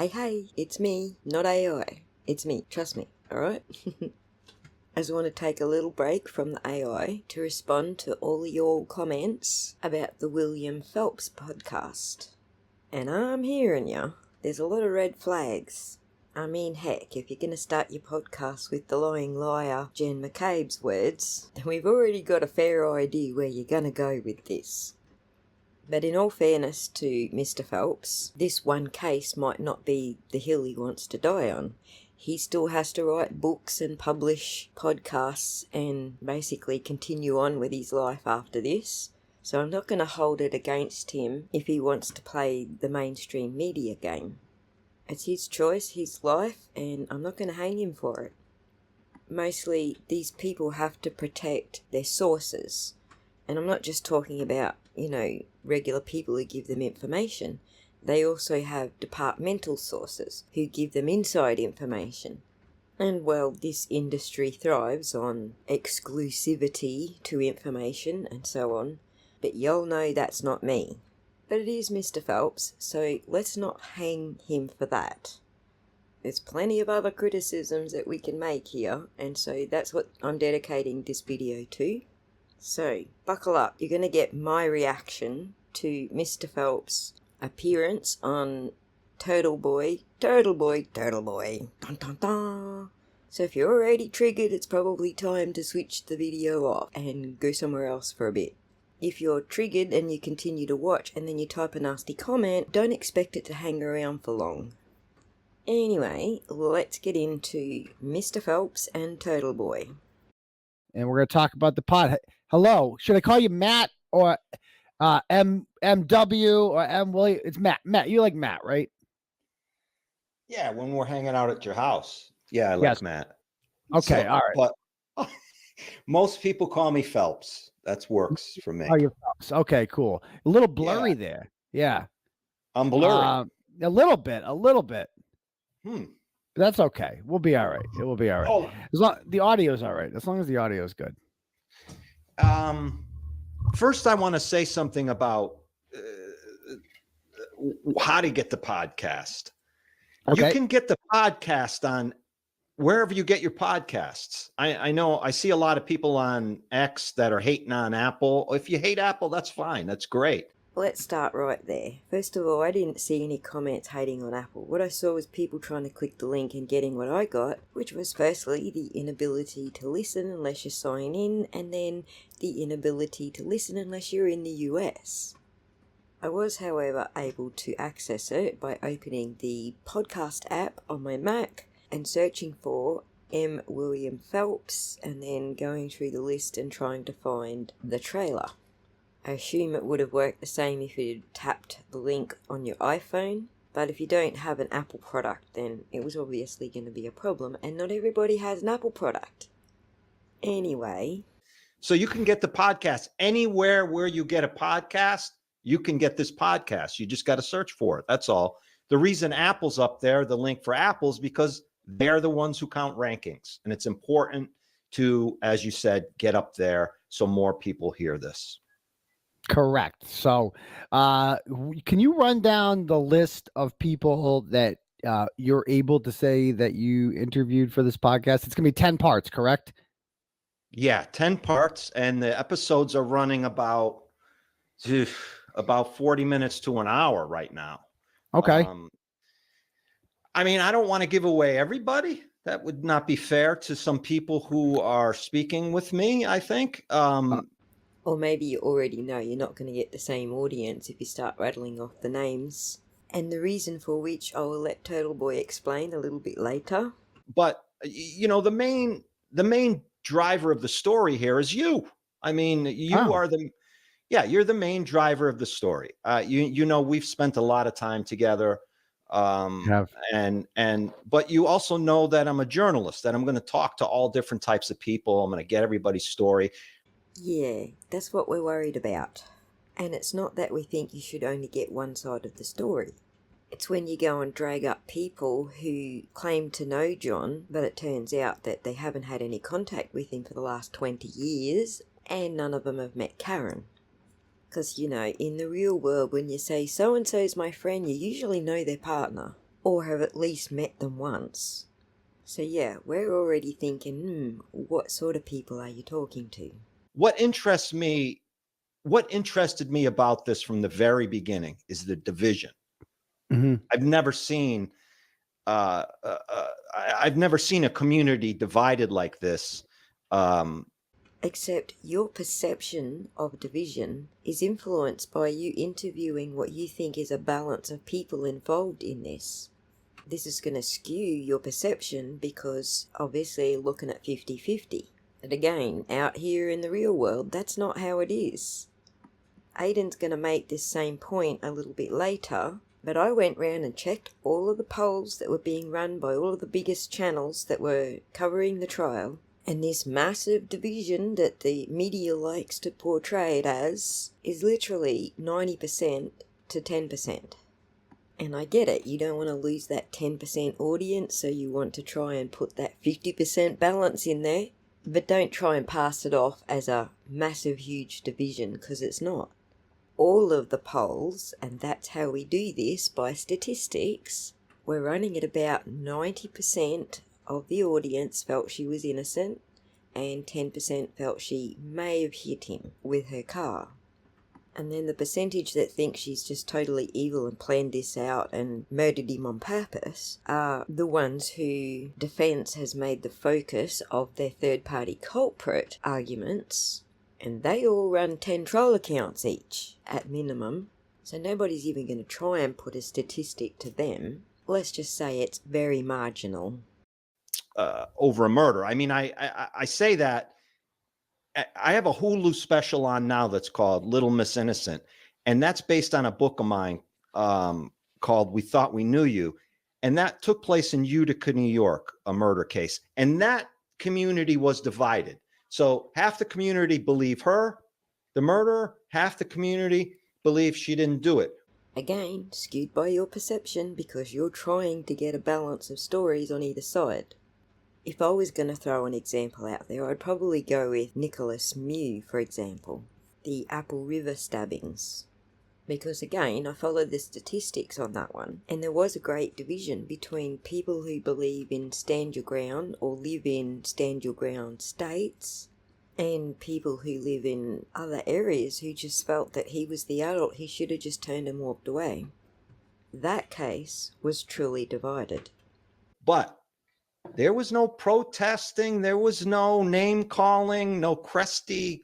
Hey, it's me, not AI. It's me, trust me, alright? I just want to take a little break from the AI to respond to all of your comments about the William Phelps podcast. And I'm hearing ya. There's a lot of red flags. I mean, heck, if you're going to start your podcast with the lying liar Jen McCabe's words, then we've already got a fair idea where you're going to go with this. But in all fairness to Mr Phelps, this one case might not be the hill he wants to die on. He still has to write books and publish podcasts and basically continue on with his life after this. So I'm not going to hold it against him if he wants to play the mainstream media game. It's his choice, his life, and I'm not going to hang him for it. Mostly, these people have to protect their sources. And I'm not just talking about, regular people who give them information. They also have departmental sources who give them inside information. And well, this industry thrives on exclusivity to information and so on. But y'all know that's not me. But it is Mr Phelps, so let's not hang him for that. There's plenty of other criticisms that we can make here, and so that's what I'm dedicating this video to. So, buckle up. You're going to get my reaction to Mr Phelps' appearance on Turtle Boy. Dun dun dun. So if you're already triggered, it's probably time to switch the video off and go somewhere else for a bit. If you're triggered and you continue to watch and then you type a nasty comment, don't expect it to hang around for long. Anyway, let's get into Mr Phelps and Turtle Boy. And we're going to talk about the pod. Hello, should I call you Matt or MW or M William? It's Matt. Matt, you like Matt, right? Yeah, when we're hanging out at your house. Yeah, I like Matt. Okay, all right. But most people call me Phelps. That works for me. Oh, you're Phelps. Okay, cool. A little blurry there. Yeah. I'm blurry. A little bit. But that's okay. We'll be all right. It will be all right. As long the audio's all right. As long as the audio is good. First, I want to say something about how to get the podcast. Okay. You can get the podcast on wherever you get your podcasts. I know I see a lot of people on X that are hating on Apple. If you hate Apple, that's fine. That's great. Let's start right there. First of all, I didn't see any comments hating on Apple. What I saw was people trying to click the link and getting what I got, which was firstly the inability to listen unless you sign in, and then the inability to listen unless you're in the US. I was, however, able to access it by opening the podcast app on my Mac and searching for M. William Phelps and then going through the list and trying to find the trailer. I assume it would have worked the same if you'd tapped the link on your iPhone, but if you don't have an Apple product, then it was obviously going to be a problem, and not everybody has an Apple product. Anyway. So you can get the podcast anywhere where you get a podcast. You can get this podcast. You just got to search for it. That's all. The reason Apple's up there, the link for Apple's because they're the ones who count rankings. And it's important to, as you said, get up there so more people hear this. Correct. So can you run down the list of people that you're able to say that you interviewed for this podcast? It's going to be 10 parts, correct? Yeah, 10 parts. And the episodes are running about 40 minutes to an hour right now. Okay. I mean, I don't want to give away everybody. That would not be fair to some people who are speaking with me, I think. Or maybe you already know you're not going to get the same audience if you start rattling off the names. And the reason for which I will let Turtle Boy explain a little bit later. But, the main driver of the story here is you. I mean, you're the main driver of the story. We've spent a lot of time together. But you also know that I'm a journalist, that I'm going to talk to all different types of people. I'm going to get everybody's story. Yeah, that's what we're worried about. And it's not that we think you should only get one side of the story. It's when you go and drag up people who claim to know John, but it turns out that they haven't had any contact with him for the last 20 years, and none of them have met Karen. Because, in the real world, when you say so-and-so's my friend, you usually know their partner. or have at least met them once. So yeah, we're already thinking, what sort of people are you talking to? What interested me about this from the very beginning is the division. Mm-hmm. I've never seen a community divided like this. Except your perception of division is influenced by you interviewing what you think is a balance of people involved in this. This is going to skew your perception because obviously you're looking at 50-50. And again, out here in the real world, that's not how it is. Aiden's going to make this same point a little bit later, but I went round and checked all of the polls that were being run by all of the biggest channels that were covering the trial, and this massive division that the media likes to portray it as is literally 90% to 10%. And I get it, you don't want to lose that 10% audience, so you want to try and put that 50% balance in there, but don't try and pass it off as a massive, huge division, because it's not. All of the polls, and that's how we do this by statistics, we're running at about 90% of the audience felt she was innocent, and 10% felt she may have hit him with her car. And then the percentage that thinks she's just totally evil and planned this out and murdered him on purpose are the ones who defence has made the focus of their third-party culprit arguments, and they all run 10 troll accounts each, at minimum, so nobody's even going to try and put a statistic to them. Let's just say it's very marginal. Over a murder. I mean, I say that. I have a Hulu special on now that's called Little Miss Innocent, and that's based on a book of mine called We Thought We Knew You, and that took place in Utica, New York, a murder case, and that community was divided. So half the community believe her, the murderer, half the community believe she didn't do it. Again, skewed by your perception because you're trying to get a balance of stories on either side. If I was going to throw an example out there, I'd probably go with Nicholas Mew, for example, the Apple River stabbings. Because again, I followed the statistics on that one, and there was a great division between people who believe in stand your ground or live in stand your ground states, and people who live in other areas who just felt that he was the adult who should have just turned and walked away. That case was truly divided. But there was no protesting. There was no name calling, no Christy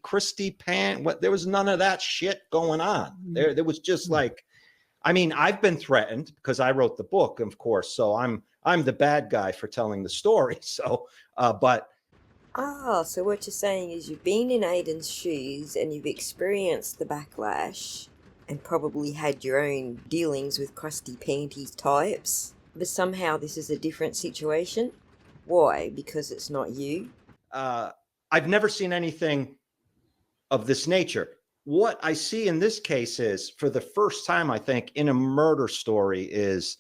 Pan. There was none of that shit going on. There was just like, I mean, I've been threatened because I wrote the book, of course. So I'm the bad guy for telling the story. So, but. So what you're saying is you've been in Aiden's shoes and you've experienced the backlash and probably had your own dealings with crusty panties types, but somehow this is a different situation? Why? Because it's not you? I've never seen anything of this nature. What I see in this case is, for the first time, I think, in a murder story, is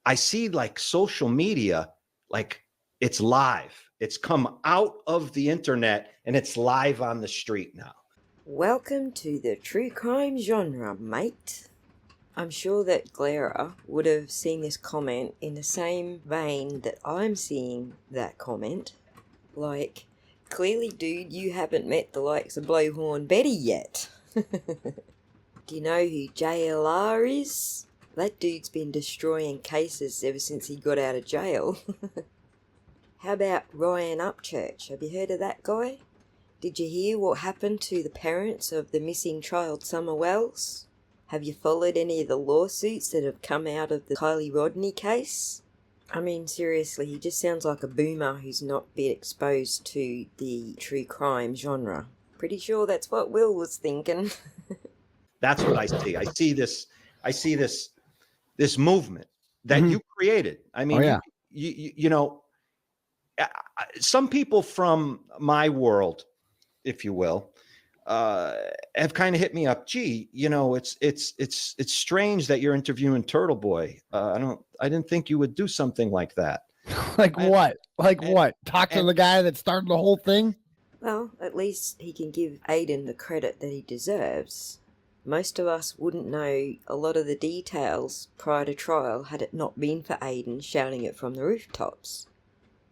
I see like social media, like it's live. It's come out of the internet and it's live on the street now. Welcome to the true crime genre, mate. I'm sure that Glera would have seen this comment in the same vein that I'm seeing that comment. Like, clearly, dude, you haven't met the likes of Blowhorn Betty yet. Do you know who JLR is? That dude's been destroying cases ever since he got out of jail. How about Ryan Upchurch? Have you heard of that guy? Did you hear what happened to the parents of the missing child Summer Wells? Have you followed any of the lawsuits that have come out of the Kylie Rodney case? I mean, seriously, he just sounds like a boomer who's not been exposed to the true crime genre. Pretty sure that's what Will was thinking. That's what I see. I see this movement that you created. I mean, you know, some people from my world, if you will, have kind of hit me up. Gee, you know, it's strange that you're interviewing Turtle Boy. I didn't think you would do something like that. What? Talk to the guy that started the whole thing? Well, at least he can give Aiden the credit that he deserves. Most of us wouldn't know a lot of the details prior to trial had it not been for Aiden shouting it from the rooftops.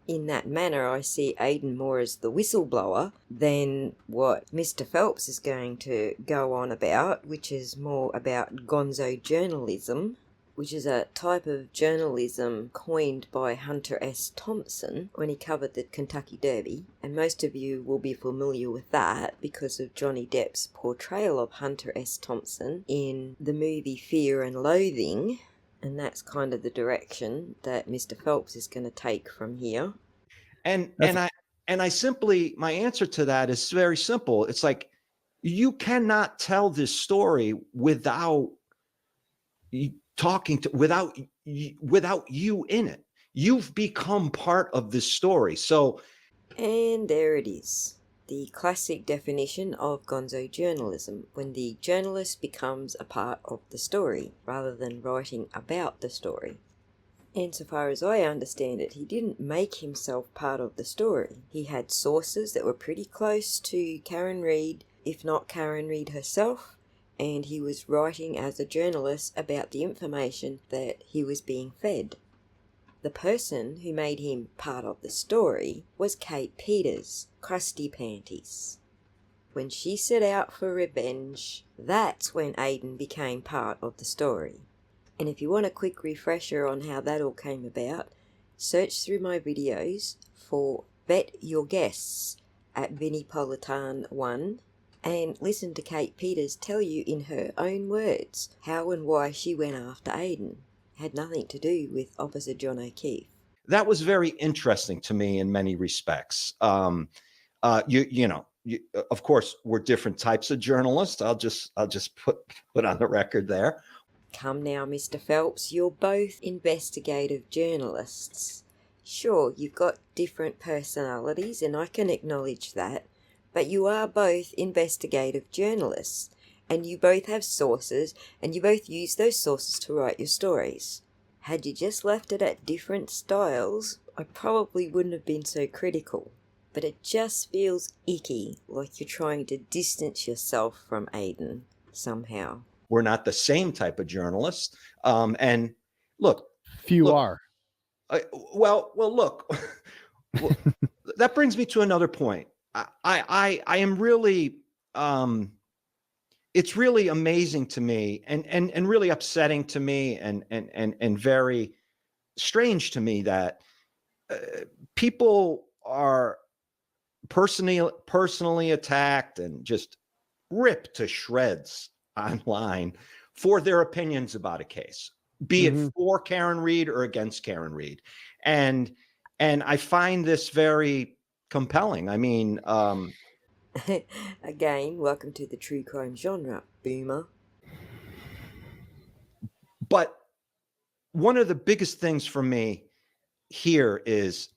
In that manner, I see Aiden more as the whistleblower than what Mr Phelps is going to go on about, which is more about gonzo journalism, which is a type of journalism coined by Hunter S. Thompson when he covered the Kentucky Derby, and most of you will be familiar with that because of Johnny Depp's portrayal of Hunter S. Thompson in the movie Fear and Loathing, and that's kind of the direction that Mr Phelps is going to take from here. And I simply, my answer to that is very simple. It's like, you cannot tell this story without without you in it. You've become part of this story. So, and there it is. The classic definition of gonzo journalism, when the journalist becomes a part of the story rather than writing about the story. Insofar as I understand it, he didn't make himself part of the story. He had sources that were pretty close to Karen Read, if not Karen Read herself, and he was writing as a journalist about the information that he was being fed. The person who made him part of the story was Kate Peters, Krusty Panties. When she set out for revenge, that's when Aiden became part of the story. And if you want a quick refresher on how that all came about, search through my videos for Bet Your Guests at Vinnie Politan 1 and listen to Kate Peters tell you in her own words how and why she went after Aiden. It had nothing to do with Officer John O'Keefe. That was very interesting to me in many respects. Of course, we're different types of journalists. I'll just put on the record there. Come now, Mr Phelps, you're both investigative journalists. Sure, you've got different personalities, and I can acknowledge that, but you are both investigative journalists, and you both have sources, and you both use those sources to write your stories. Had you just left it at different styles, I probably wouldn't have been so critical. But it just feels icky, like you're trying to distance yourself from Aiden somehow. We're not the same type of journalists. And look, few are. Well, look, that brings me to another point. I am really, it's really amazing to me and really upsetting to me and very strange to me that people are personally attacked and just ripped to shreds online for their opinions about a case, be it for Karen Read or against Karen Read. And I find this very compelling. I mean, again, welcome to the true crime genre, boomer. But one of the biggest things for me here is,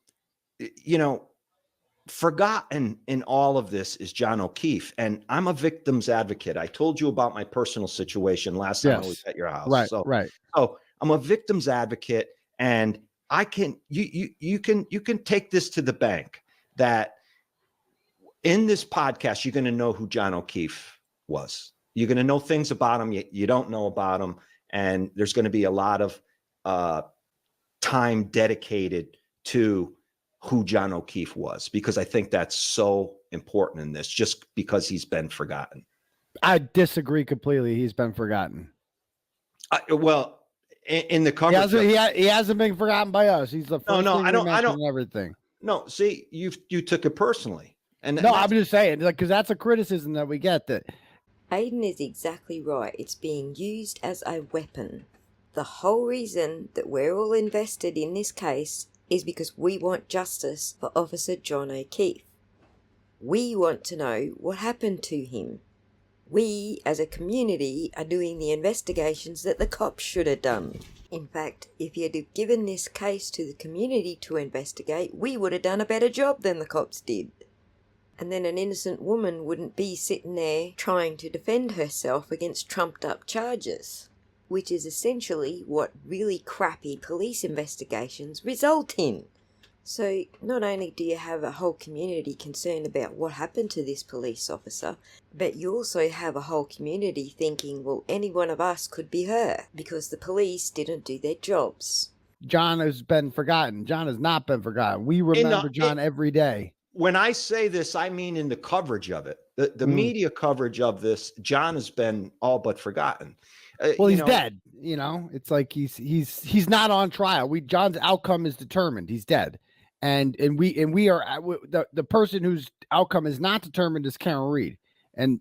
forgotten in all of this is John O'Keefe, and I'm a victim's advocate. I told you about my personal situation last time I was at your house. Right, so, right. So I'm a victim's advocate, and I can you can take this to the bank that in this podcast you're going to know who John O'Keefe was. You're going to know things about him you don't know about him, and there's going to be a lot of time dedicated to who John O'Keefe was, because I think that's so important in this, just because he's been forgotten. I disagree completely. He's been forgotten. Well, in the coverage, he hasn't been forgotten by us. He's the first thing I don't everything. No, see, you took it personally, and no, I'm just saying, like, because that's a criticism that we get. That Aiden is exactly right. It's being used as a weapon. The whole reason that we're all invested in this case is because we want justice for Officer John O'Keefe. We want to know what happened to him. We, as a community, are doing the investigations that the cops should have done. In fact, if you'd have given this case to the community to investigate, we would have done a better job than the cops did. And then an innocent woman wouldn't be sitting there trying to defend herself against trumped-up charges, which is essentially what really crappy police investigations result in. So, not only do you have a whole community concerned about what happened to this police officer, but you also have a whole community thinking, well, any one of us could be her, because the police didn't do their jobs. John has been forgotten. John has not been forgotten. We remember John every day. When I say this, I mean in the coverage of it. The media coverage of this, John has been all but forgotten. Well, he's dead. You know, it's like he's not on trial. John's outcome is determined. He's dead. And we are the person whose outcome is not determined is Karen Reed, and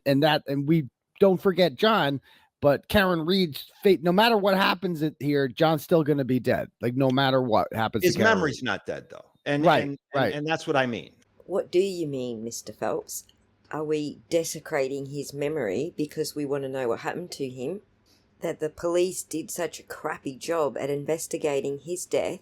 we don't forget John, but Karen Reed's fate. No matter what happens here, John's still going to be dead. Like no matter what happens, his memory's not dead though, and that's what I mean. What do you mean, Mr. Phelps? Are we desecrating his memory because we want to know what happened to him? That the police did such a crappy job at investigating his death,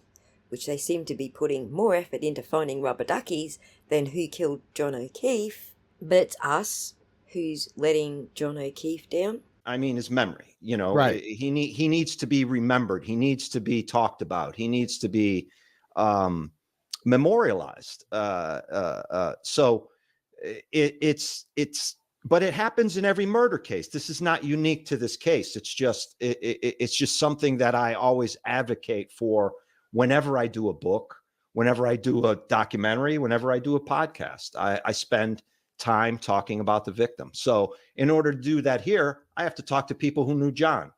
which they seem to be putting more effort into finding rubber duckies than who killed John O'Keefe, but it's us who's letting John O'Keefe down. I mean, his memory, you know, right. He needs to be remembered. He needs to be talked about. He needs to be memorialized. So but it happens in every murder case. This is not unique to this case. It's just something that I always advocate for whenever I do a book, whenever I do a documentary, whenever I do a podcast. I spend time talking about the victim. So in order to do that here, I have to talk to people who knew John.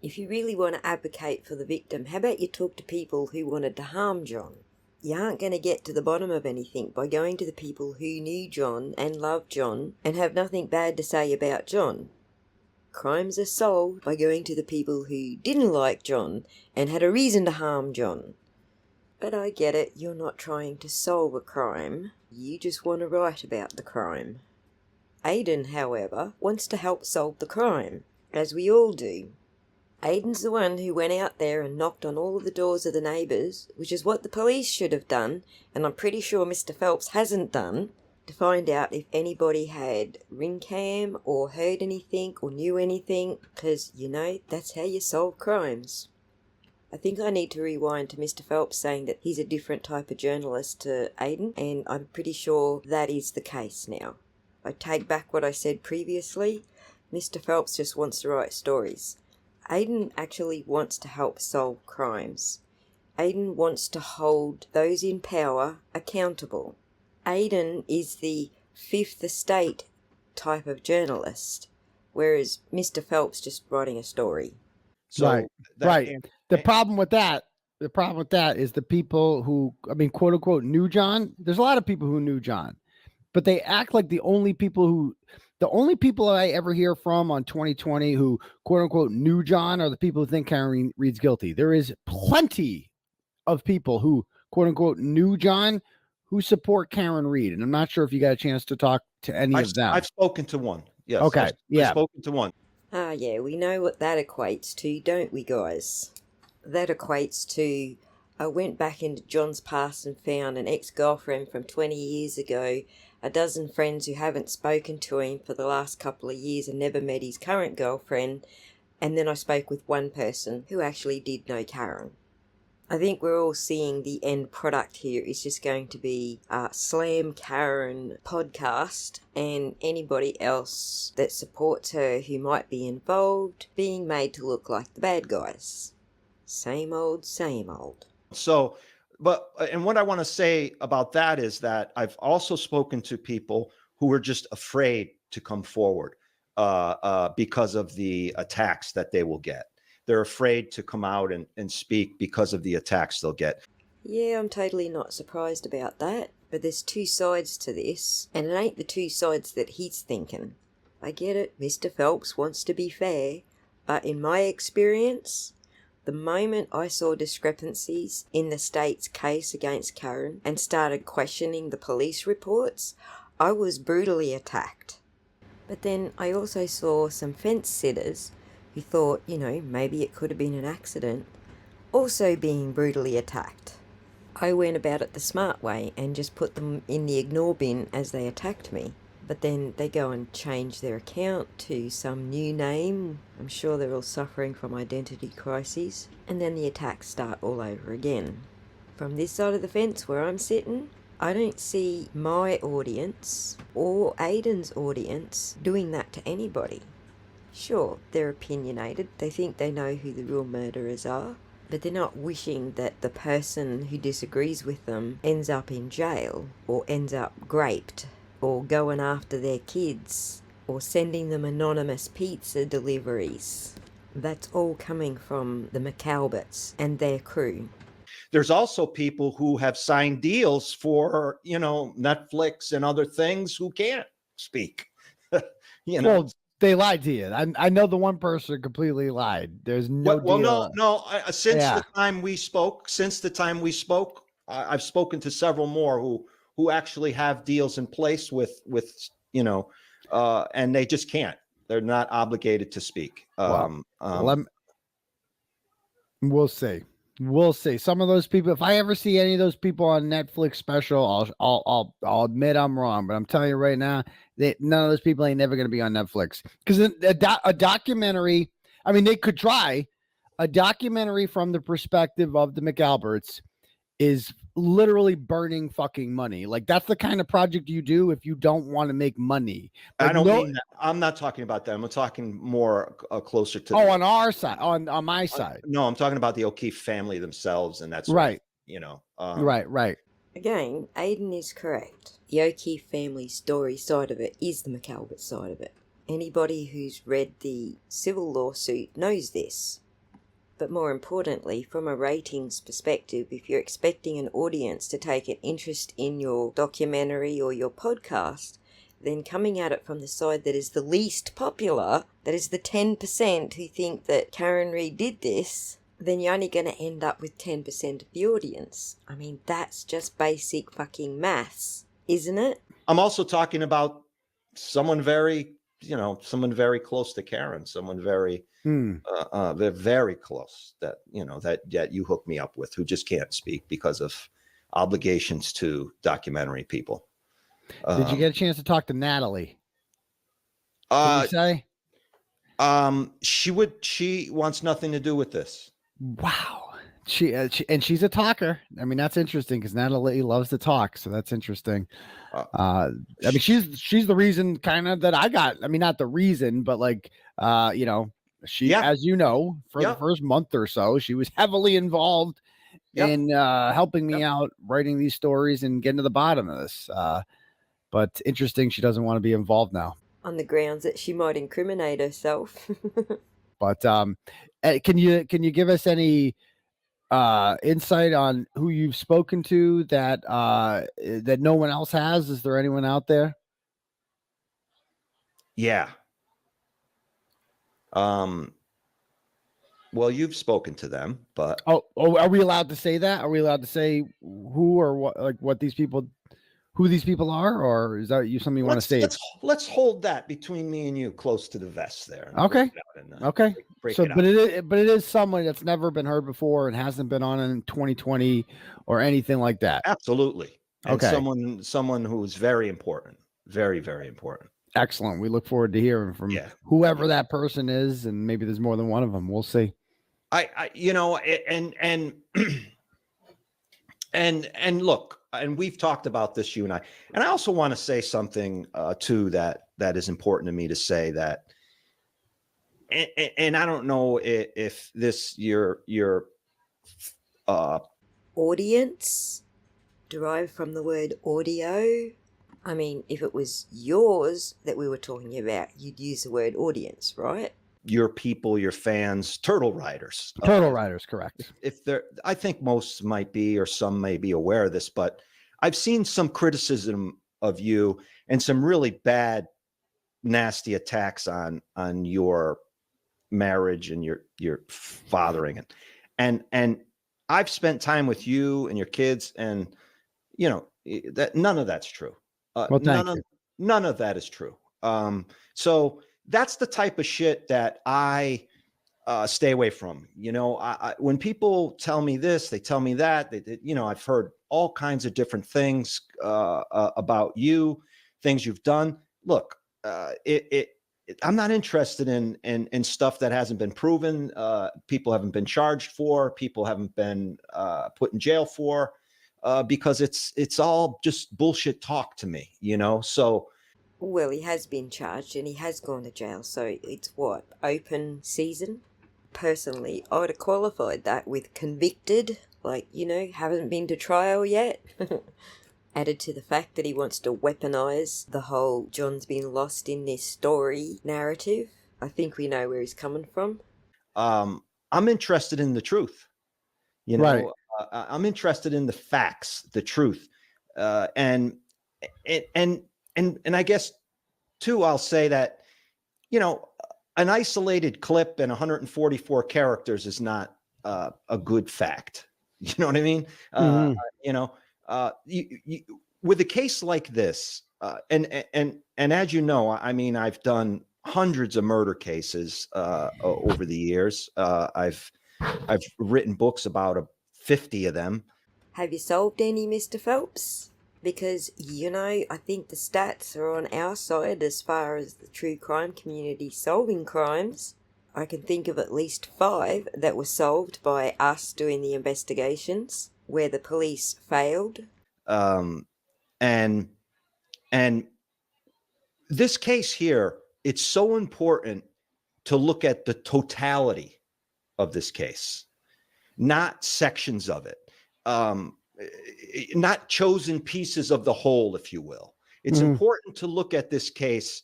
If you really want to advocate for the victim, how about you talk to people who wanted to harm John? You aren't going to get to the bottom of anything by going to the people who knew John and loved John and have nothing bad to say about John. Crimes are solved by going to the people who didn't like John and had a reason to harm John. But I get it, you're not trying to solve a crime, you just want to write about the crime. Aiden, however, wants to help solve the crime, as we all do. Aiden's the one who went out there and knocked on all the doors of the neighbours, which is what the police should have done, and I'm pretty sure Mr Phelps hasn't done, to find out if anybody had ring cam or heard anything or knew anything, because, you know, that's how you solve crimes. I think I need to rewind to Mr Phelps saying that he's a different type of journalist to Aiden, and I'm pretty sure that is the case now. I take back what I said previously. Mr Phelps just wants to write stories. Aiden actually wants to help solve crimes. Aiden wants to hold those in power accountable. Aiden is the Fifth Estate type of journalist, whereas Mr Phelps just writing a story. So right. The problem with that is the people who, I mean, quote unquote, knew John. There's a lot of people who knew John, but they act like the only people I ever hear from on 2020 who quote unquote knew John are the people who think Karen Reed's guilty. There is plenty of people who quote unquote knew John who support Karen Reed. And I'm not sure if you got a chance to talk to any of them. I've spoken to one. Yes. Okay. I've spoken to one. Ah, yeah, we know what that equates to, don't we, guys? That equates to, I went back into John's past and found an ex-girlfriend from 20 years ago, a dozen friends who haven't spoken to him for the last couple of years and never met his current girlfriend, and then I spoke with one person who actually did know Karen. I think we're all seeing the end product here is just going to be a Slam Karen podcast and anybody else that supports her who might be involved being made to look like the bad guys. Same old, same old. So, and what I want to say about that is that I've also spoken to people who were just afraid to come forward because of the attacks that they will get. They're afraid to come out and speak because of the attacks they'll get. Yeah, I'm totally not surprised about that. But there's two sides to this, and it ain't the two sides that he's thinking. I get it, Mr Phelps wants to be fair, but in my experience, the moment I saw discrepancies in the state's case against Karen and started questioning the police reports, I was brutally attacked. But then I also saw some fence sitters who thought, you know, maybe it could have been an accident, also being brutally attacked. I went about it the smart way and just put them in the ignore bin as they attacked me. But then they go and change their account to some new name. I'm sure they're all suffering from identity crises. And then the attacks start all over again. From this side of the fence where I'm sitting, I don't see my audience or Aiden's audience doing that to anybody. Sure, they're opinionated, they think they know who the real murderers are, but they're not wishing that the person who disagrees with them ends up in jail, or ends up raped, or going after their kids, or sending them anonymous pizza deliveries. That's all coming from the McAlberts and their crew. There's also people who have signed deals for, Netflix and other things who can't speak. Well, they lied to you. I know the one person completely lied. There's no deal. No. Since the time we spoke, I've spoken to several more who actually have deals in place with and they just can't. They're not obligated to speak. We'll see. We'll see. Some of those people, if I ever see any of those people on Netflix special, I'll admit I'm wrong. But I'm telling you right now, none of those people ain't never going to be on Netflix. Because a documentary, I mean, they could try. A documentary from the perspective of the McAlberts is literally burning fucking money. Like, that's the kind of project you do if you don't want to make money. Like, I don't mean that. I'm not talking about them. I'm talking more closer to. On our side, on my side. No, I'm talking about the O'Keefe family themselves, and that's right. Right. Again, Aiden is correct. The O'Keefe family story side of it is the McAlbert side of it. Anybody who's read the civil lawsuit knows this. But more importantly, from a ratings perspective, if you're expecting an audience to take an interest in your documentary or your podcast, then coming at it from the side that is the least popular, that is the 10% who think that Karen Reid did this, then you're only going to end up with 10% of the audience. I mean, that's just basic fucking maths, isn't it? I'm also talking about someone very close to Karen, someone very... they're very close that you hook me up with, who just can't speak because of obligations to documentary people. Did you get a chance to talk to Natalie? Did you say? She wants nothing to do with this. Wow. She's a talker. I mean, that's interesting because Natalie loves to talk, so that's interesting. I mean, she's the reason kind of that I got. I mean, not the reason, but like, she, as you know, for the first month or so, she was heavily involved in helping me out writing these stories and getting to the bottom of this. But interesting, she doesn't want to be involved now. On the grounds that she might incriminate herself. But can you give us any insight on who you've spoken to that that no one else has? Is there anyone out there? Yeah. Well, you've spoken to them, but are we allowed to say that? Are we allowed to say who or what, like who these people are, or is that something you want to say? Let's hold that between me and you, close to the vest there. Okay. Okay. But it is someone that's never been heard before and hasn't been on in 2020 or anything like that. Absolutely. And okay. Someone who's very important, very, very important. Excellent. We look forward to hearing from whoever that person is, and maybe there's more than one of them. We'll see. And look, and we've talked about this, you and I also want to say something too that is important to me to say, that, and I don't know if this your audience derived from the word audio. I mean, if it was yours that we were talking about, you'd use the word audience, right? Your people, your fans, turtle riders. Turtle riders, correct. I think most might be, or some may be aware of this, but I've seen some criticism of you and some really bad, nasty attacks on your marriage and your fathering. And I've spent time with you and your kids, and that none of that's true. None of that is true. So that's the type of shit that I stay away from. When people tell me this, they tell me that. I've heard all kinds of different things about you, things you've done. Look, I'm not interested in stuff that hasn't been proven. People haven't been charged for. People haven't been put in jail for, because it's all just bullshit talk to me, So, Well, he has been charged and he has gone to jail, so it's what, open season? Personally, I would have qualified that with convicted, like, haven't been to trial yet. Added to the fact that he wants to weaponize the whole John's been lost in this story narrative. I think we know where he's coming from. I'm interested in the truth. Right. I'm interested in the facts, the truth, and I guess too. I'll say that an isolated clip and 144 characters is not a good fact. You know what I mean? With a case like this, and as you know, I mean, I've done hundreds of murder cases over the years. I've written books about 50 of them. Have you solved any, Mr. Phelps? Because, I think the stats are on our side as far as the true crime community solving crimes. I can think of at least 5 that were solved by us doing the investigations, where the police failed. And this case here, it's so important to look at the totality of this case, not sections of it, not chosen pieces of the whole, if you will. It's important to look at this case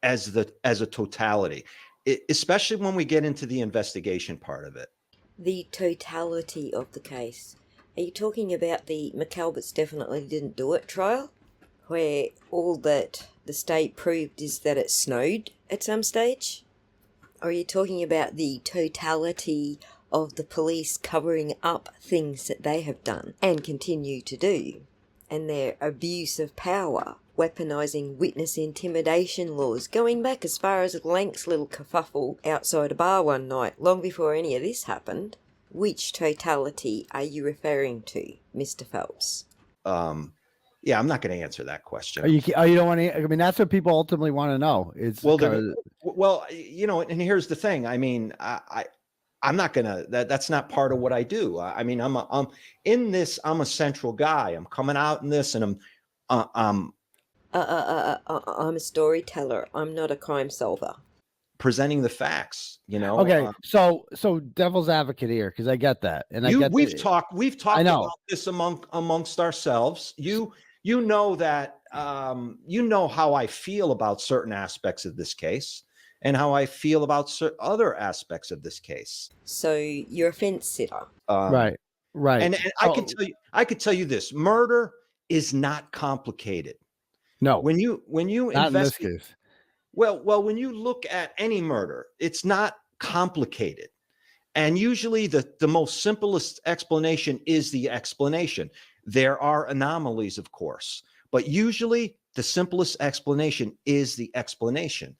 as a totality, especially when we get into the investigation part of it. The totality of the case. Are you talking about the McAlberts definitely didn't do it trial, where all that the state proved is that it snowed at some stage? Or are you talking about the totality of the police covering up things that they have done and continue to do, and their abuse of power, weaponising witness intimidation laws, going back as far as Lank's little kerfuffle outside a bar one night, long before any of this happened? Which totality are you referring to, Mr. Phelps? Yeah, I'm not going to answer that question. You don't want to. I mean, that's what people ultimately want to know. It's well, and here's the thing. I mean, I'm not gonna. That's not part of what I do. I mean, I'm in this. I'm a central guy. I'm coming out in this, and I'm a storyteller. I'm not a crime solver. Presenting the facts. Okay, so devil's advocate here, because I get that, and we've talked about this amongst ourselves. You know that how I feel about certain aspects of this case, and how I feel about other aspects of this case. So you're a fence sitter, right? And I could tell you this: murder is not complicated. No, when you not in this case. Well, when you look at any murder, it's not complicated. And usually the most simplest explanation is the explanation. There are anomalies, of course, but usually the simplest explanation is the explanation.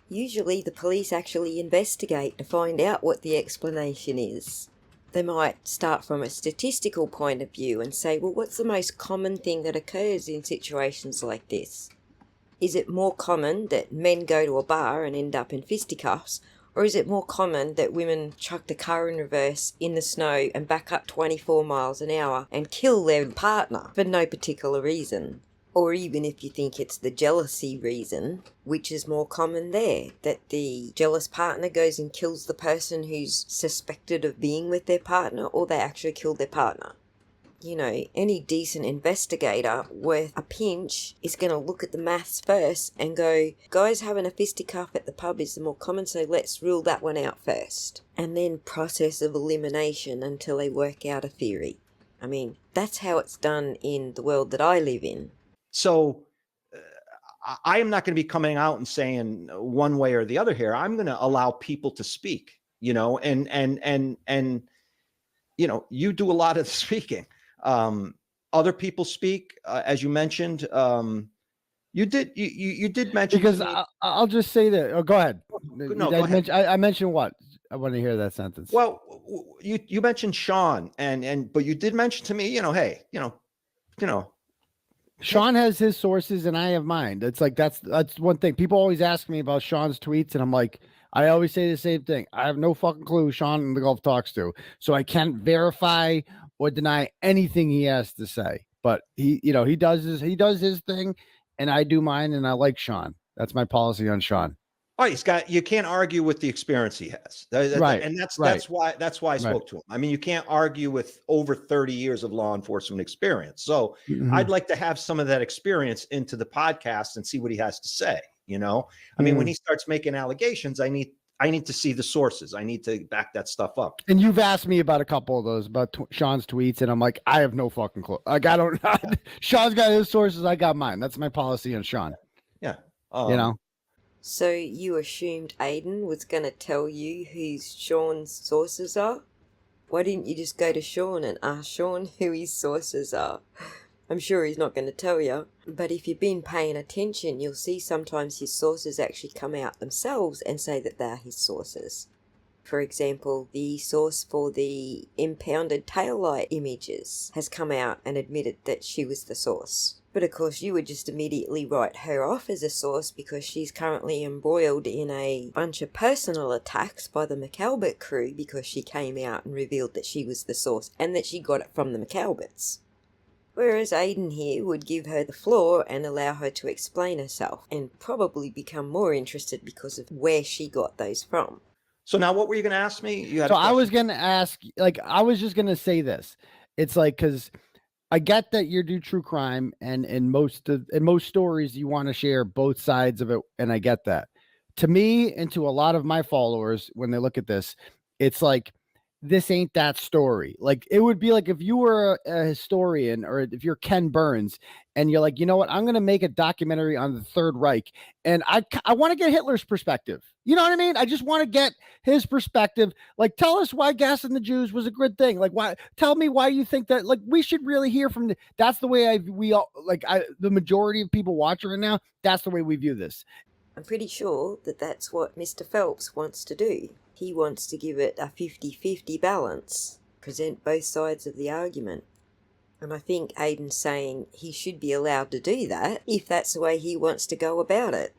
Usually the police actually investigate to find out what the explanation is. They might start from a statistical point of view and say, well, what's the most common thing that occurs in situations like this? Is it more common that men go to a bar and end up in fisticuffs, or is it more common that women chuck the car in reverse in the snow and back up 24 miles an hour and kill their partner for no particular reason? Or even if you think it's the jealousy reason, which is more common there, that the jealous partner goes and kills the person who's suspected of being with their partner, or they actually killed their partner. Any decent investigator worth a pinch is going to look at the maths first and go, guys having a fisticuff at the pub is the more common, so let's rule that one out first. And then process of elimination until they work out a theory. I mean, that's how it's done in the world that I live in. So I am not going to be coming out and saying one way or the other here. I'm going to allow people to speak, and you do a lot of the speaking. Other people speak, as you mentioned. You did mention, because I'll just say that. Oh, go ahead. No, go ahead. I mentioned what? I want to hear that sentence. Well, you mentioned Sean, but you did mention to me, hey, Sean has his sources and I have mine. It's like that's one thing. People always ask me about Sean's tweets, and I'm like, I always say the same thing. I have no fucking clue who Sean in the Golf talks to, so I can't verify or deny anything he has to say. But he does his thing, and I do mine, and I like Sean. That's my policy on Sean. Oh, you can't argue with the experience he has. Right. And that's why I spoke to him. I mean, you can't argue with over 30 years of law enforcement experience. So I'd like to have some of that experience into the podcast and see what he has to say. I mean, when he starts making allegations, I need to see the sources. I need to back that stuff up. And you've asked me about a couple of those, about Sean's tweets, and I'm like, I have no fucking clue. Like, I don't. Sean's got his sources. I got mine. That's my policy on Sean. Yeah. So you assumed Aiden was going to tell you who Sean's sources are? Why didn't you just go to Sean and ask Sean who his sources are? I'm sure he's not going to tell you. But if you've been paying attention, you'll see sometimes his sources actually come out themselves and say that they're his sources. For example, the source for the impounded taillight images has come out and admitted that she was the source. But of course you would just immediately write her off as a source because she's currently embroiled in a bunch of personal attacks by the McAlbert crew because she came out and revealed that she was the source and that she got it from the McAlberts. Whereas Aiden here would give her the floor and allow her to explain herself and probably become more interested because of where she got those from. So now what were you going to ask me? I was going to ask, I was just going to say this. It's like, because I get that you do true crime, and in most stories you want to share both sides of it, and I get that. To me, and to a lot of my followers, when they look at this, it's like, this ain't that story. Like, it would be like if you were a historian, or if you're Ken Burns and you're like, you know what, I'm going to make a documentary on the Third Reich, and I want to get Hitler's perspective. You know what I mean? I just want to get his perspective. Like, tell us why gassing the Jews was a good thing. Like, why? Tell me why you think that. Like, we should really hear from that's the way the majority of people watching right now. That's the way we view this. I'm pretty sure that that's what Mr. Phelps wants to do. He wants to give it a 50-50 balance, present both sides of the argument. And I think Aiden's saying he should be allowed to do that if that's the way he wants to go about it.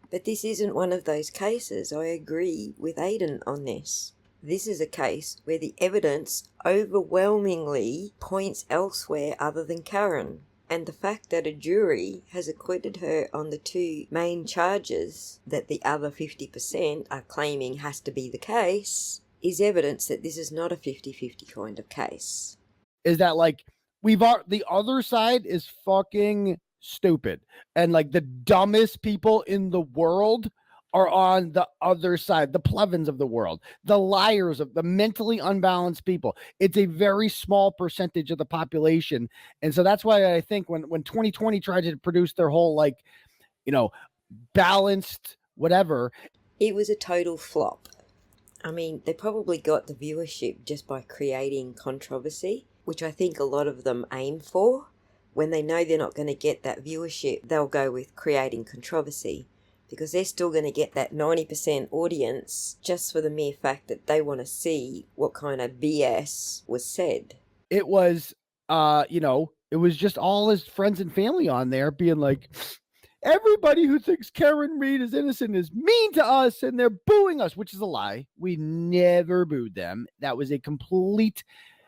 But this isn't one of those cases. I agree with Aiden on this. This is a case where the evidence overwhelmingly points elsewhere other than Karen. And the fact that a jury has acquitted her on the two main charges that the other 50% are claiming has to be the case is evidence that this is not a 50-50 kind of case. Is that like, the other side is fucking stupid, and like the dumbest people in the world are on the other side, the plevins of the world, the liars, of the mentally unbalanced people. It's a very small percentage of the population. And so that's why I think when 2020 tried to produce their whole, balanced whatever, it was a total flop. I mean, they probably got the viewership just by creating controversy, which I think a lot of them aim for. When they know they're not going to get that viewership, they'll go with creating controversy, because they're still going to get that 90% audience just for the mere fact that they want to see what kind of BS was said. It was, it was just all his friends and family on there being like, everybody who thinks Karen Reed is innocent is mean to us and they're booing us, which is a lie. We never booed them. That was a complete...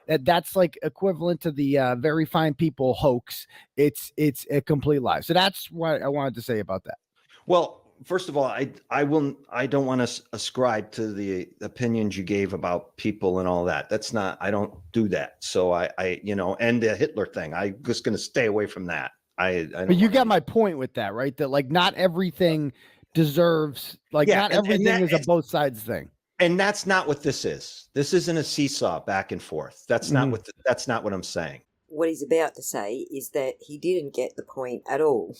That's like equivalent to the Very Fine People hoax. It's a complete lie. So that's what I wanted to say about that. Well, first of all, I don't want to ascribe to the opinions you gave about people and all that. That's not, I don't do that. So I and the Hitler thing, I'm just going to stay away from that. But you got my point with that, right? That like not everything deserves, not everything is a both sides thing. And that's not what this is. This isn't a seesaw back and forth. That's not what I'm saying. What he's about to say is that he didn't get the point at all.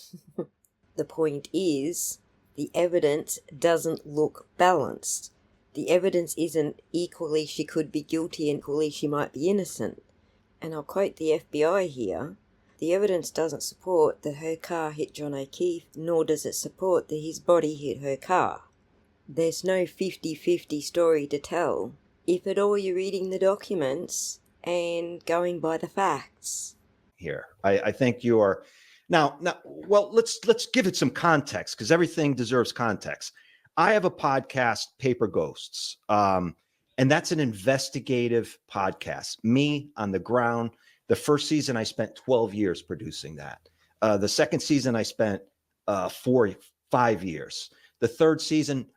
The point is, the evidence doesn't look balanced. The evidence isn't equally she could be guilty and equally she might be innocent. And I'll quote the FBI here. The evidence doesn't support that her car hit John O'Keefe, nor does it support that his body hit her car. There's no 50-50 story to tell. If at all you're reading the documents and going by the facts. Here, I think you are Now, well, let's give it some context because everything deserves context. I have a podcast, Paper Ghosts, and that's an investigative podcast. Me on the ground. The first season, I spent 12 years producing that. The second season, I spent 5 years. The third season,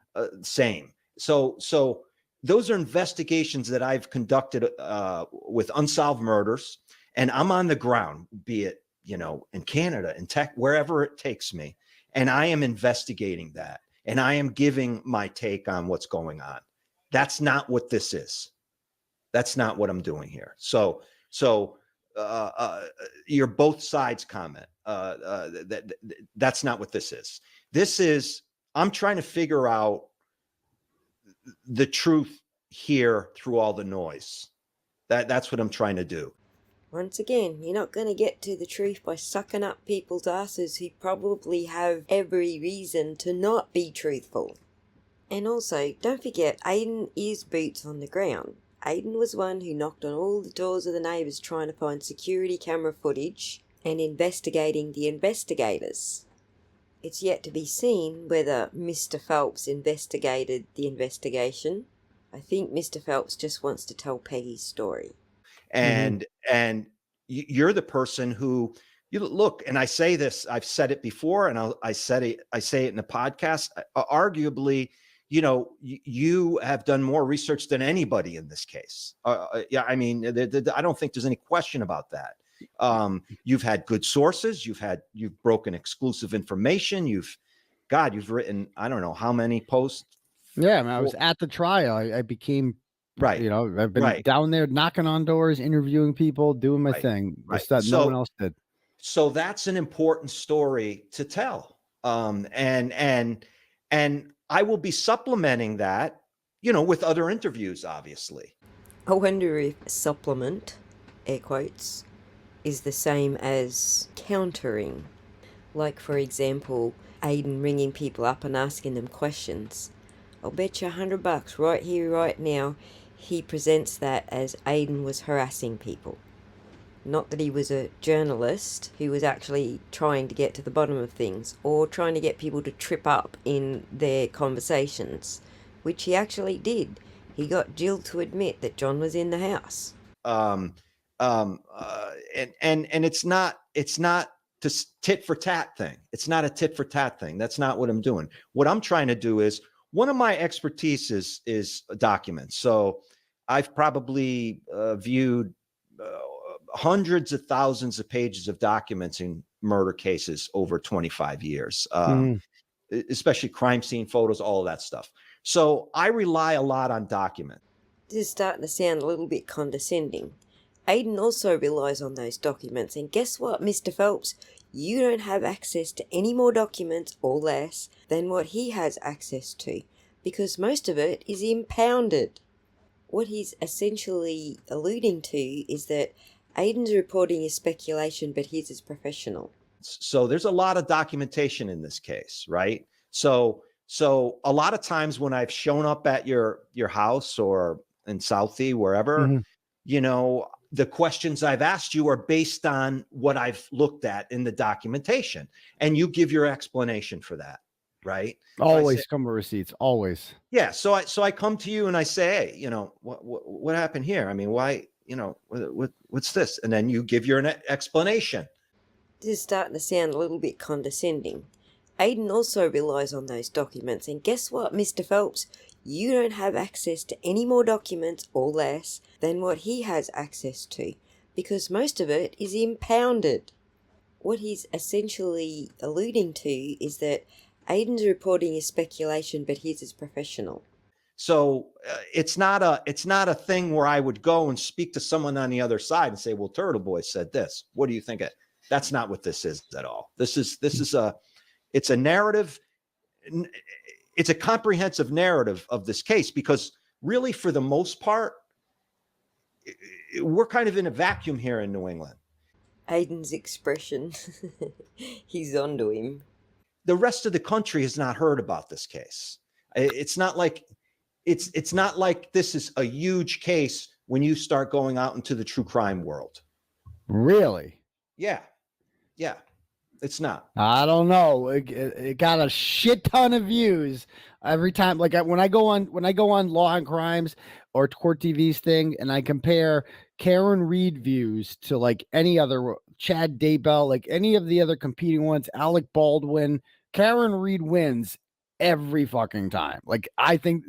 same. So those are investigations that I've conducted with unsolved murders, and I'm on the ground, be it, in Canada, in tech, wherever it takes me. And I am investigating that. And I am giving my take on what's going on. That's not what this is. That's not what I'm doing here. So your both sides comment. That's not what this is. This is, I'm trying to figure out the truth here through all the noise. That's what I'm trying to do. Once again, you're not going to get to the truth by sucking up people's asses who probably have every reason to not be truthful. And also, don't forget, Aiden is boots on the ground. Aiden was one who knocked on all the doors of the neighbours trying to find security camera footage and investigating the investigators. It's yet to be seen whether Mr Phelps investigated the investigation. I think Mr Phelps just wants to tell Peggy's story. And you're the person who, look, and I say this, I've said it before, and I say it in the podcast. Arguably, you have done more research than anybody in this case. Yeah, I mean, I don't think there's any question about that. You've had good sources. You've broken exclusive information. You've written, I don't know how many posts. Yeah, I mean, I was at the trial. I became. Right. I've been down there knocking on doors, interviewing people, doing my thing. Just that no one else did. So that's an important story to tell. And I will be supplementing that, with other interviews, obviously. I wonder if supplement, air quotes, is the same as countering. Like, for example, Aiden ringing people up and asking them questions. I'll bet you $100 right here, right now, he presents that as Aiden was harassing people. Not that he was a journalist who was actually trying to get to the bottom of things or trying to get people to trip up in their conversations, which he actually did. He got Jill to admit that John was in the house. And it's not to tit for tat thing. It's not a tit for tat thing. That's not what I'm doing. What I'm trying to do is, one of my expertise is documents. So I've probably viewed hundreds of thousands of pages of documents in murder cases over 25 years, especially crime scene photos, all of that stuff. So I rely a lot on documents. This is starting to sound a little bit condescending. Aiden also relies on those documents, and guess what, Mr. Phelps? You don't have access to any more documents or less than what he has access to, because most of it is impounded. What he's essentially alluding to is that Aiden's reporting is speculation, but his is professional. So there's a lot of documentation in this case, right? So a lot of times when I've shown up at your house or in Southie, wherever, the questions I've asked you are based on what I've looked at in the documentation, and you give your explanation for that, right? Always come with receipts, always. Yeah. So I come to you and I say, hey, what happened here? I mean, why, what's this? And then you give your explanation. This is starting to sound a little bit condescending. Aiden also relies on those documents, and guess what, Mr. Phelps? You don't have access to any more documents or less than what he has access to, because most of it is impounded. What he's essentially alluding to is that Aiden's reporting is speculation, but his is professional. So it's not a thing where I would go and speak to someone on the other side and say, well, Turtle Boy said this. What do you think? That's not what this is at all. It's a narrative. It's a comprehensive narrative of this case, because really, for the most part, we're kind of in a vacuum here in New England. Aiden's expression, he's onto him. The rest of the country has not heard about this case. It's not like this is a huge case when you start going out into the true crime world. Really? Yeah. It's not. I don't know. It got a shit ton of views every time. Like when I go on Law and Crimes or Court TV's thing, and I compare Karen Reed views to like any other Chad Daybell, like any of the other competing ones, Alec Baldwin, Karen Reed wins every fucking time. Like I think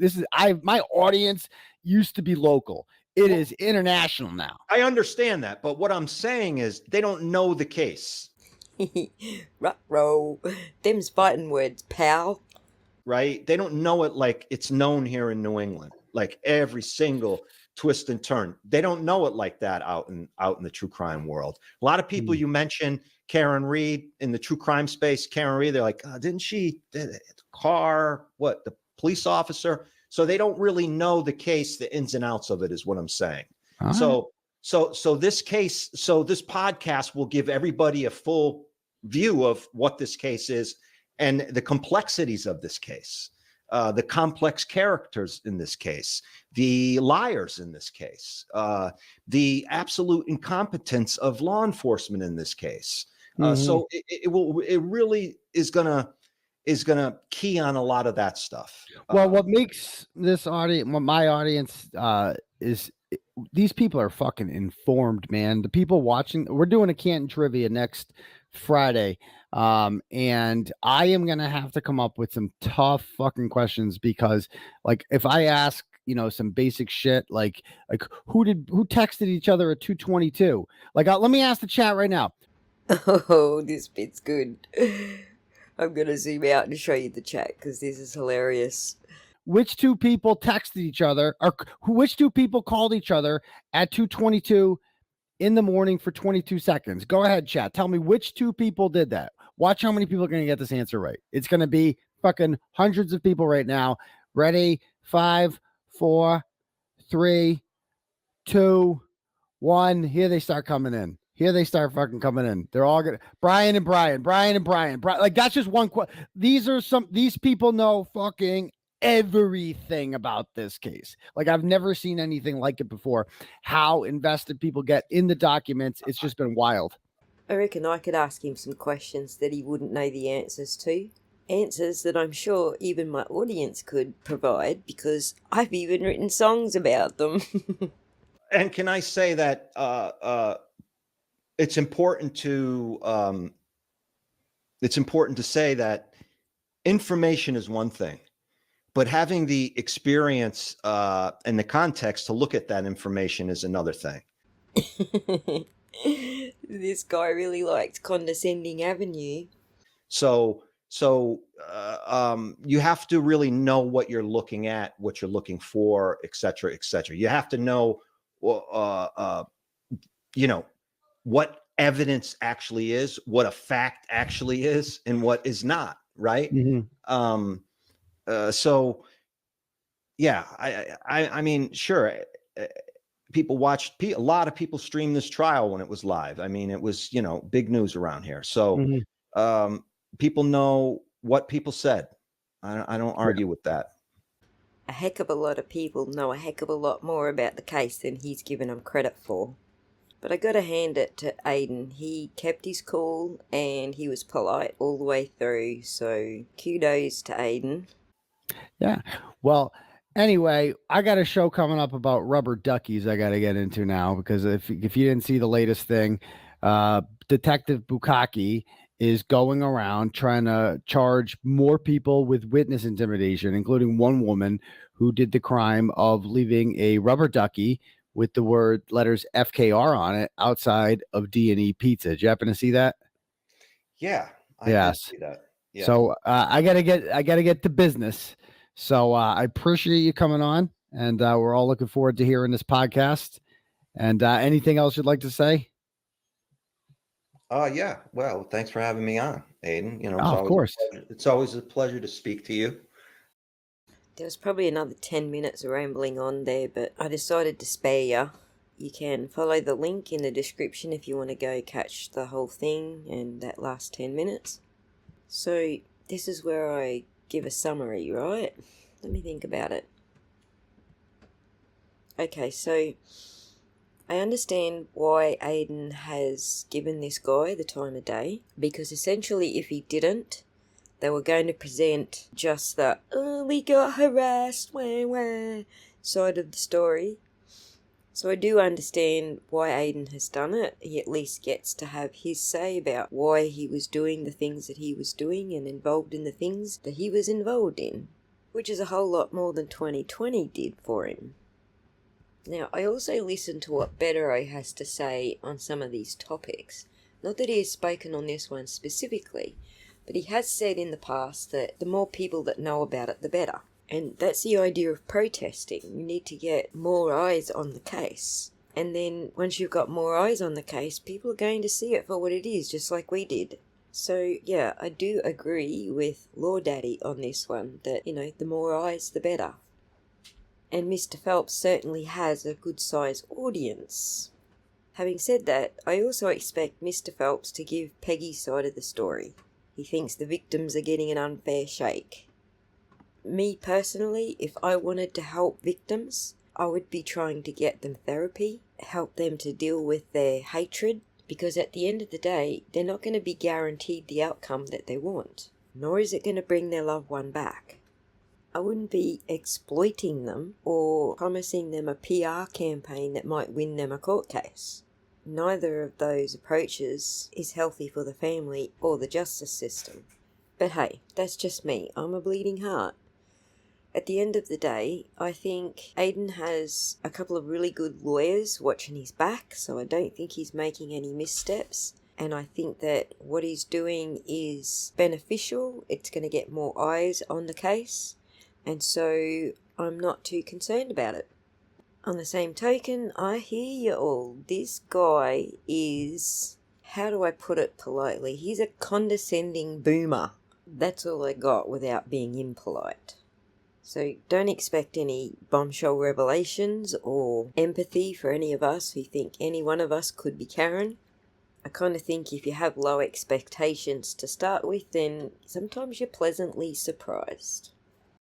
my audience used to be local. It is international now. I understand that, but what I'm saying is they don't know the case. Ruh-roh. Them's fighting words, pal. Right? They don't know it like it's known here in New England. Like every single twist and turn. They don't know it like that out in the true crime world. A lot of people you mention Karen Reed in the true crime space, Karen Reed, they're like, oh, didn't she the car, the police officer? So they don't really know the case, the ins and outs of it is what I'm saying. So this case, this podcast will give everybody a full view of what this case is and the complexities of this case, the complex characters in this case, the liars in this case, the absolute incompetence of law enforcement in this case. So it really is gonna key on a lot of that stuff. Well, what makes this audience, my audience, is these people are fucking informed, man. The people watching, we're doing a Canton trivia next Friday. And I am going to have to come up with some tough fucking questions because like, if I ask, some basic shit, like who texted each other at 2:22? Like, let me ask the chat right now. Oh, this bit's good. I'm going to zoom out and show you the chat because this is hilarious. Which two people texted each other, or which two people called each other at 2:22 in the morning for 22 seconds? Go ahead, chat. Tell me which two people did that. Watch how many people are going to get this answer right. It's going to be fucking hundreds of people right now. Ready? 5, 4, 3, 2, 1. Here they start coming in. Here they start fucking coming in. They're all gonna Brian and Brian. Like that's just one. These people know fucking everything about this case. Like I've never seen anything like it before. How invested people get in the documents. It's just been wild. I reckon I could ask him some questions that he wouldn't know the answers to. Answers that I'm sure even my audience could provide because I've even written songs about them. And can I say that it's important to say that information is one thing, but having the experience and the context to look at that information is another thing. This guy really liked Condescending Avenue. So you have to really know what you're looking at, what you're looking for, et cetera, et cetera. You have to know, what evidence actually is, what a fact actually is, and what is not, right? So yeah, I mean, sure, people watched, a lot of people streamed this trial when it was live. I mean, it was, big news around here. So people know what people said. I don't argue with that. A heck of a lot of people know a heck of a lot more about the case than he's given them credit for. But I gotta hand it to Aiden. He kept his cool and he was polite all the way through. So kudos to Aiden. Yeah. Well, anyway, I got a show coming up about rubber duckies I got to get into now because if you didn't see the latest thing, Detective Bukaki is going around trying to charge more people with witness intimidation, including one woman who did the crime of leaving a rubber ducky with the letters FKR on it outside of D&E Pizza. Did you happen to see that? Yeah. Yes. Did see that. Yeah. So I gotta get to business. So I appreciate you coming on, and we're all looking forward to hearing this podcast. And anything else you'd like to say? Yeah. Well, thanks for having me on, Aiden. Of course. It's always a pleasure to speak to you. There was probably another 10 minutes of rambling on there, but I decided to spare you. You can follow the link in the description if you want to go catch the whole thing and that last 10 minutes. So this is where I give a summary, right? Let me think about it. Okay, so I understand why Aiden has given this guy the time of day, because essentially if he didn't, they were going to present just the, oh, we got harassed, wah, wah, side of the story. So I do understand why Aiden has done it. He at least gets to have his say about why he was doing the things that he was doing and involved in the things that he was involved in, which is a whole lot more than 2020 did for him. Now, I also listened to what Bettero has to say on some of these topics. Not that he has spoken on this one specifically, but he has said in the past that the more people that know about it, the better. And that's the idea of protesting. You need to get more eyes on the case. And then once you've got more eyes on the case, people are going to see it for what it is, just like we did. So, yeah, I do agree with Law Daddy on this one, that, the more eyes, the better. And Mr Phelps certainly has a good size audience. Having said that, I also expect Mr Phelps to give Peggy's side of the story. He thinks the victims are getting an unfair shake. Me personally, if I wanted to help victims, I would be trying to get them therapy, help them to deal with their hatred, because at the end of the day, they're not going to be guaranteed the outcome that they want, nor is it going to bring their loved one back. I wouldn't be exploiting them or promising them a PR campaign that might win them a court case. Neither of those approaches is healthy for the family or the justice system. But hey, that's just me. I'm a bleeding heart. At the end of the day, I think Aiden has a couple of really good lawyers watching his back, so I don't think he's making any missteps. And I think that what he's doing is beneficial. It's going to get more eyes on the case. And so I'm not too concerned about it. On the same token, I hear you all. This guy is, how do I put it politely? He's a condescending boomer. That's all I got without being impolite. So don't expect any bombshell revelations or empathy for any of us who think any one of us could be Karen. I kind of think if you have low expectations to start with, then sometimes you're pleasantly surprised.